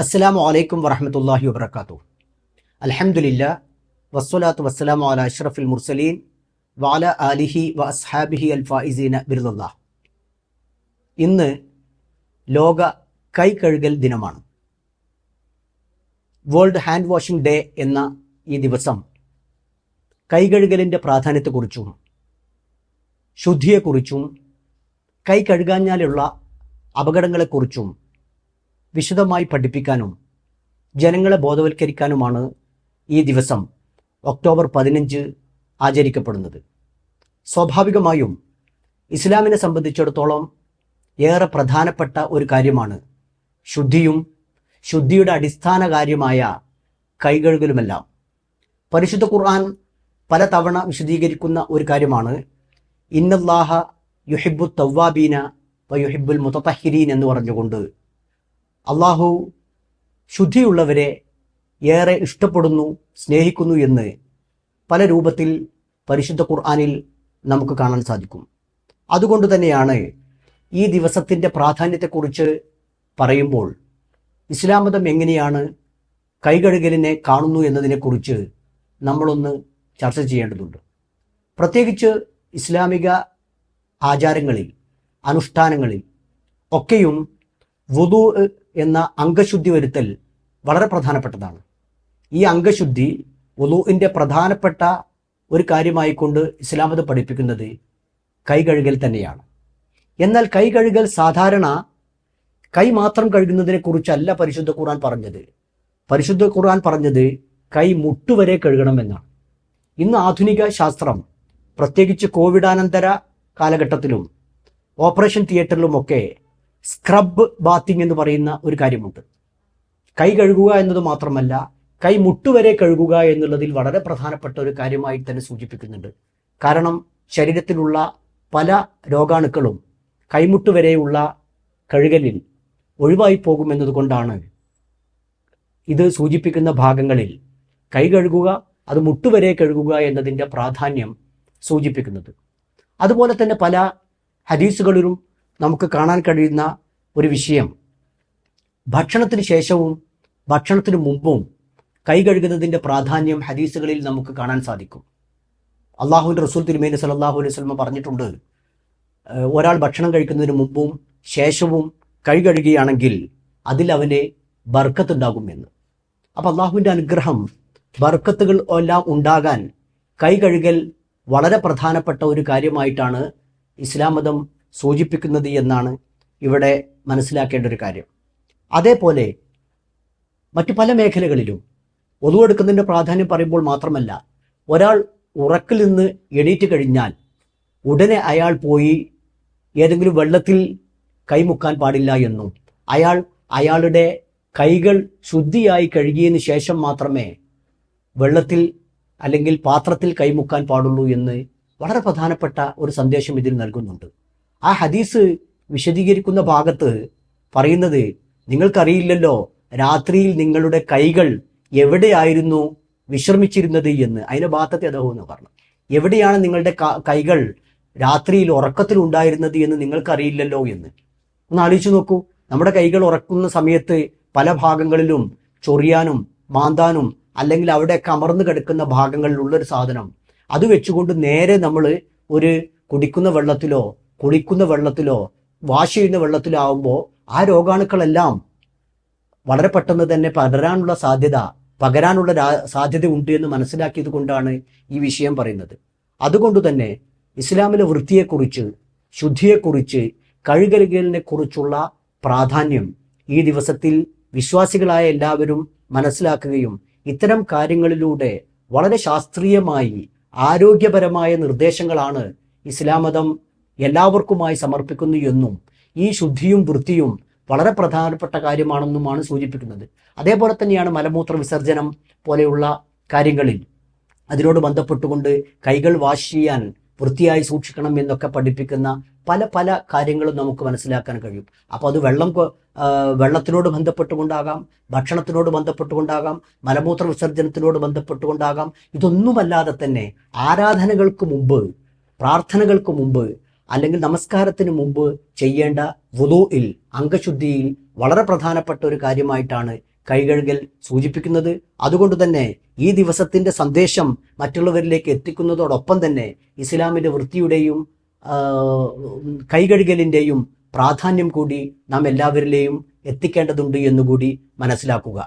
അസ്സലാമു അലൈക്കും വറഹ്മത്തുള്ളാഹി വബറകാതുഹു. അൽഹംദുലില്ലാ വസ്സലാത്തു വസ്സലാമു അലാ അഷ്റഫിൽ മുർസലീൻ വഅലാ ആലിഹി വ അസ്ഹാബിഹി അൽ ഫായിസീന ബിർദല്ലാഹ്. ഇന്ന് ലോക കൈ കഴുകൽ ദിനമാണ്. വേൾഡ് ഹാൻഡ് വാഷിംഗ് ഡേ എന്ന ഈ ദിവസം കൈ കഴുകലിൻ്റെ പ്രാധാന്യത്തെക്കുറിച്ചും ശുദ്ധിയെക്കുറിച്ചും കൈ കഴുകാഞ്ഞാലുള്ള അപകടങ്ങളെക്കുറിച്ചും വിശദമായി പഠിപ്പിക്കാനും ജനങ്ങളെ ബോധവൽക്കരിക്കാനുമാണ് ഈ ദിവസം ഒക്ടോബർ 15 ആചരിക്കപ്പെടുന്നത്. സ്വാഭാവികമായും ഇസ്ലാമിനെ സംബന്ധിച്ചിടത്തോളം ഏറെ പ്രധാനപ്പെട്ട ഒരു കാര്യമാണ് ശുദ്ധിയും ശുദ്ധിയുടെ അടിസ്ഥാന കാര്യമായ കൈകഴുകലുമെല്ലാം. പരിശുദ്ധ ഖുർആൻ പല തവണ വിശദീകരിക്കുന്ന ഒരു കാര്യമാണ് ഇന്നല്ലാഹ യുഹിബ്ബു തവ്വാബീന വ യുഹിബ്ബുൽ മുതതഹിരീൻ എന്ന് പറഞ്ഞുകൊണ്ട് അള്ളാഹു ശുദ്ധിയുള്ളവരെ ഏറെ ഇഷ്ടപ്പെടുന്നു, സ്നേഹിക്കുന്നു എന്ന് പല രൂപത്തിൽ പരിശുദ്ധ ഖുർആനിൽ നമുക്ക് കാണാൻ സാധിക്കും. അതുകൊണ്ട് തന്നെയാണ് ഈ ദിവസത്തിൻ്റെ പ്രാധാന്യത്തെക്കുറിച്ച് പറയുമ്പോൾ ഇസ്ലാം മതം എങ്ങനെയാണ് കൈകഴുകലിനെ കാണുന്നു എന്നതിനെക്കുറിച്ച് നമ്മളൊന്ന് ചർച്ച ചെയ്യേണ്ടതുണ്ട്. പ്രത്യേകിച്ച് ഇസ്ലാമിക ആചാരങ്ങളിൽ, അനുഷ്ഠാനങ്ങളിൽ ഒക്കെയും വുദൂ എന്ന അംഗശുദ്ധി വരുത്തൽ വളരെ പ്രധാനപ്പെട്ടതാണ്. ഈ അംഗശുദ്ധി വുദൂഇൻ്റെ പ്രധാനപ്പെട്ട ഒരു കാര്യമായിക്കൊണ്ട് ഇസ്ലാം മതം പഠിപ്പിക്കുന്നത് കൈ കഴുകൽ തന്നെയാണ്. എന്നാൽ കൈ കഴുകൽ സാധാരണ കൈ മാത്രം കഴുകുന്നതിനെ കുറിച്ചല്ല പരിശുദ്ധ ഖുർആൻ പറഞ്ഞത്. പരിശുദ്ധ ഖുർആൻ പറഞ്ഞത് കൈ മുട്ടുവരെ കഴുകണമെന്നാണ്. ഇന്ന് ആധുനിക ശാസ്ത്രം, പ്രത്യേകിച്ച് കോവിഡാനന്തര കാലഘട്ടത്തിലും ഓപ്പറേഷൻ തിയേറ്ററിലുമൊക്കെ സ്ക്രബ് ബാത്തിങ് എന്ന് പറയുന്ന ഒരു കാര്യമുണ്ട്. കൈ കഴുകുക എന്നത് മാത്രമല്ല, കൈ മുട്ടുവരെ കഴുകുക എന്നുള്ളതിൽ വളരെ പ്രധാനപ്പെട്ട ഒരു കാര്യമായി തന്നെ സൂചിപ്പിക്കുന്നുണ്ട്. കാരണം ശരീരത്തിലുള്ള പല രോഗാണുക്കളും കൈമുട്ട് വരെയുള്ള കഴുകലിൽ ഒഴിവായി പോകുമെന്നതുകൊണ്ടാണ് ഇത് സൂചിപ്പിക്കുന്ന ഭാഗങ്ങളിൽ കൈ കഴുകുക, അത് മുട്ടുവരെ കഴുകുക എന്നതിൻ്റെ പ്രാധാന്യം സൂചിപ്പിക്കുന്നത്. അതുപോലെ തന്നെ പല ഹദീസുകളിലും നമുക്ക് കാണാൻ കഴിയുന്ന ഒരു വിഷയം, ഭക്ഷണത്തിന് ശേഷവും ഭക്ഷണത്തിന് മുമ്പും കൈ കഴുകുന്നതിൻ്റെ പ്രാധാന്യം ഹദീസുകളിൽ നമുക്ക് കാണാൻ സാധിക്കും. അള്ളാഹുവിൻ്റെ റസൂൽ തിരുമേനി സല്ലല്ലാഹു അലൈഹി വസല്ലം പറഞ്ഞിട്ടുണ്ട്, ഒരാൾ ഭക്ഷണം കഴിക്കുന്നതിന് മുമ്പും ശേഷവും കൈ കഴുകുകയാണെങ്കിൽ അതിൽ അവന് ബർക്കത്തുണ്ടാകുമെന്ന്. അപ്പോൾ അള്ളാഹുവിൻ്റെ അനുഗ്രഹം, ബർക്കത്തുകൾ എല്ലാം ഉണ്ടാകാൻ കൈ കഴുകൽ വളരെ പ്രധാനപ്പെട്ട ഒരു കാര്യമായിട്ടാണ് ഇസ്ലാം മതം സൂചിപ്പിക്കുന്നത് എന്നാണ് ഇവിടെ മനസ്സിലാക്കേണ്ട ഒരു കാര്യം. അതേപോലെ മറ്റു പല മേഖലകളിലും ഒതു എടുക്കുന്നതിൻ്റെ പ്രാധാന്യം പറയുമ്പോൾ മാത്രമല്ല, ഒരാൾ ഉറക്കിൽ നിന്ന് എണീറ്റ് കഴിഞ്ഞാൽ ഉടനെ അയാൾ പോയി ഏതെങ്കിലും വെള്ളത്തിൽ കൈമുക്കാൻ പാടില്ല എന്നും അയാളുടെ കൈകൾ ശുദ്ധിയായി കഴുകിയതിന് ശേഷം മാത്രമേ വെള്ളത്തിൽ അല്ലെങ്കിൽ പാത്രത്തിൽ കൈമുക്കാൻ പാടുള്ളൂ എന്ന് വളരെ പ്രധാനപ്പെട്ട ഒരു സന്ദേശം ഇതിൽ നൽകുന്നുണ്ട്. ആ ഹദീസ് വിശദീകരിക്കുന്ന ഭാഗത്ത് പറയുന്നത്, നിങ്ങൾക്കറിയില്ലല്ലോ രാത്രിയിൽ നിങ്ങളുടെ കൈകൾ എവിടെയായിരുന്നു വിശ്രമിച്ചിരുന്നത് എന്ന്. അതിൻ്റെ ഭാഗത്തെ അദ്ദേഹം എന്ന് പറഞ്ഞു, എവിടെയാണ് നിങ്ങളുടെ കൈകൾ രാത്രിയിൽ ഉറക്കത്തിൽ ഉണ്ടായിരുന്നത് എന്ന് നിങ്ങൾക്കറിയില്ലല്ലോ എന്ന്. ഒന്ന് ആലോചിച്ച് നോക്കൂ, നമ്മുടെ കൈകൾ ഉറക്കുന്ന സമയത്ത് പല ഭാഗങ്ങളിലും ചൊറിയാനും മാന്താനും അല്ലെങ്കിൽ അവിടെയൊക്കെ അമർന്നു കിടക്കുന്ന ഭാഗങ്ങളിലുള്ളൊരു സാധനം, അത് വെച്ചുകൊണ്ട് നേരെ നമ്മൾ ഒരു കുടിക്കുന്ന വെള്ളത്തിലോ കുളിക്കുന്ന വെള്ളത്തിലോ വാഷ് ചെയ്യുന്ന വെള്ളത്തിലോ ആകുമ്പോൾ ആ രോഗാണുക്കളെല്ലാം വളരെ പെട്ടെന്ന് തന്നെ പകരാനുള്ള സാധ്യത ഉണ്ട് എന്ന് മനസ്സിലാക്കിയത് കൊണ്ടാണ് ഈ വിഷയം പറയുന്നത്. അതുകൊണ്ട് തന്നെ ഇസ്ലാമിലെ വൃത്തിയെക്കുറിച്ച്, ശുദ്ധിയെക്കുറിച്ച്, കഴുകലുകളിനെ കുറിച്ചുള്ള പ്രാധാന്യം ഈ ദിവസത്തിൽ വിശ്വാസികളായ എല്ലാവരും മനസ്സിലാക്കുകയും ഇത്തരം കാര്യങ്ങളിലൂടെ വളരെ ശാസ്ത്രീയമായി ആരോഗ്യപരമായ നിർദ്ദേശങ്ങളാണ് ഇസ്ലാം മതം എല്ലാവർക്കുമായി സമർപ്പിക്കുന്നു എന്നും ഈ ശുദ്ധിയും വൃത്തിയും വളരെ പ്രധാനപ്പെട്ട കാര്യമാണെന്നുമാണ് സൂചിപ്പിക്കുന്നത്. അതേപോലെ തന്നെയാണ് മലമൂത്ര വിസർജനം പോലെയുള്ള കാര്യങ്ങളിൽ അതിനോട് ബന്ധപ്പെട്ടുകൊണ്ട് കൈകൾ വാഷ് ചെയ്യാൻ, വൃത്തിയായി സൂക്ഷിക്കണം എന്നൊക്കെ പഠിപ്പിക്കുന്ന പല കാര്യങ്ങളും നമുക്ക് മനസ്സിലാക്കാൻ കഴിയും. അപ്പോൾ അത് വെള്ളത്തിനോട് ബന്ധപ്പെട്ടുകൊണ്ടാകാം, ഭക്ഷണത്തിനോട് ബന്ധപ്പെട്ടുകൊണ്ടാകാം, മലമൂത്ര വിസർജനത്തിനോട് ബന്ധപ്പെട്ടുകൊണ്ടാകാം. ഇതൊന്നുമല്ലാതെ തന്നെ ആരാധനകൾക്ക് മുമ്പ്, പ്രാർത്ഥനകൾക്ക് മുമ്പ് അല്ലെങ്കിൽ നമസ്കാരത്തിന് മുമ്പ് ചെയ്യേണ്ട വുദൂഇൽ, അംഗശുദ്ധിയിൽ വളരെ പ്രധാനപ്പെട്ട ഒരു കാര്യമായിട്ടാണ് കൈകഴുകൽ സൂചിപ്പിക്കുന്നത്. അതുകൊണ്ട് തന്നെ ഈ ദിവസത്തിൻ്റെ സന്ദേശം മറ്റുള്ളവരിലേക്ക് എത്തിക്കുന്നതോടൊപ്പം തന്നെ ഇസ്ലാമിൻ്റെ വൃത്തിയുടെയും കൈകഴുകലിൻ്റെയും പ്രാധാന്യം കൂടി നാം എല്ലാവരിലെയും എത്തിക്കേണ്ടതുണ്ട് എന്നുകൂടി മനസ്സിലാക്കുക.